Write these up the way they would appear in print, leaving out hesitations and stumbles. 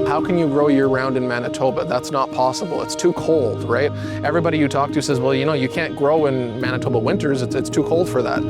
How can you grow year-round in Manitoba? That's not possible. It's too cold, right? Everybody you talk to says, well, you know, you can't grow in Manitoba winters. It's too cold for that.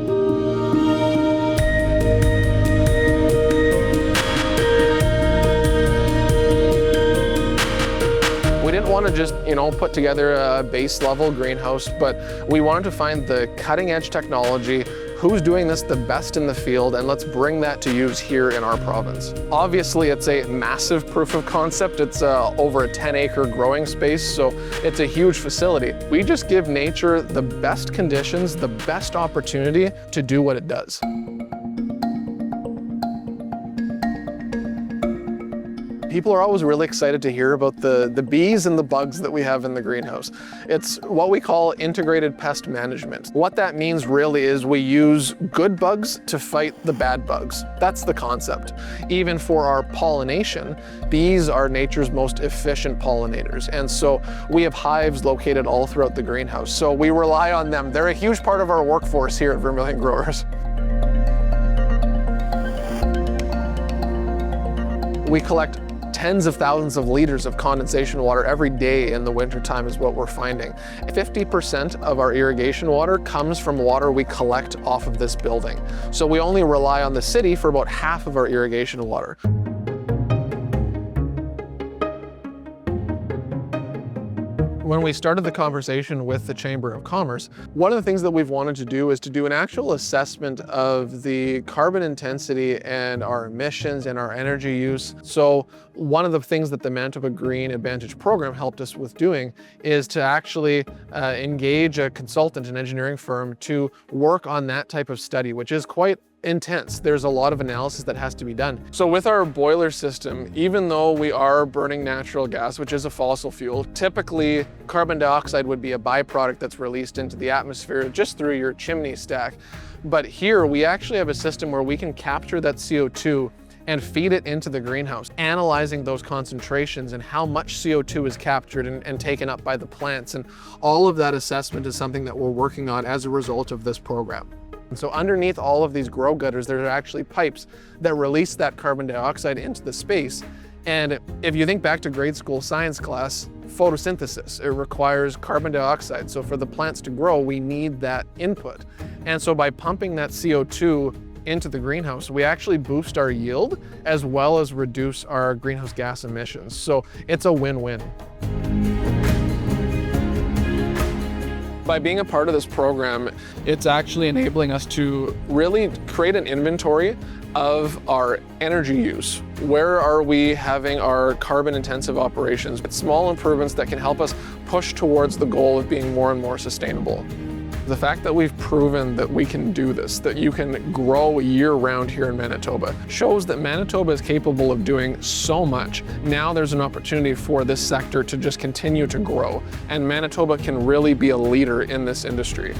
We didn't want to just, put together a base level greenhouse, but we wanted to find the cutting edge technology, who's doing this the best in the field, and let's bring that to use here in our province. Obviously, it's a massive proof of concept. It's over a 10-acre growing space, so it's a huge facility. We just give nature the best conditions, the best opportunity to do what it does. People are always really excited to hear about the bees and the bugs that we have in the greenhouse. It's what we call integrated pest management. What that means really is we use good bugs to fight the bad bugs. That's the concept. Even for our pollination, bees are nature's most efficient pollinators. And so we have hives located all throughout the greenhouse. So we rely on them. They're a huge part of our workforce here at Vermillion Growers. We collect tens of thousands of liters of condensation water every day in the wintertime is what we're finding. 50% of our irrigation water comes from water we collect off of this building. So we only rely on the city for about half of our irrigation water. When we started the conversation with the Chamber of Commerce, one of the things that we've wanted to do is to do an actual assessment of the carbon intensity and our emissions and our energy use. So one of the things that the Manitoba Green Advantage program helped us with doing is to actually engage a consultant, an engineering firm, to work on that type of study, which is quite intense. There's a lot of analysis that has to be done. So with our boiler system, even though we are burning natural gas, which is a fossil fuel, typically carbon dioxide would be a byproduct that's released into the atmosphere just through your chimney stack. But here we actually have a system where we can capture that CO2 and feed it into the greenhouse, analyzing those concentrations and how much CO2 is captured and taken up by the plants. And all of that assessment is something that we're working on as a result of this program. And so underneath all of these grow gutters, there are actually pipes that release that carbon dioxide into the space. And if you think back to grade school science class, photosynthesis, it requires carbon dioxide. So for the plants to grow, we need that input. And so by pumping that CO2 into the greenhouse, we actually boost our yield as well as reduce our greenhouse gas emissions. So it's a win-win. By being a part of this program, it's actually enabling us to really create an inventory of our energy use. Where are we having our carbon intensive operations? It's small improvements that can help us push towards the goal of being more and more sustainable. The fact that we've proven that we can do this, that you can grow year-round here in Manitoba, shows that Manitoba is capable of doing so much. Now there's an opportunity for this sector to just continue to grow, and Manitoba can really be a leader in this industry.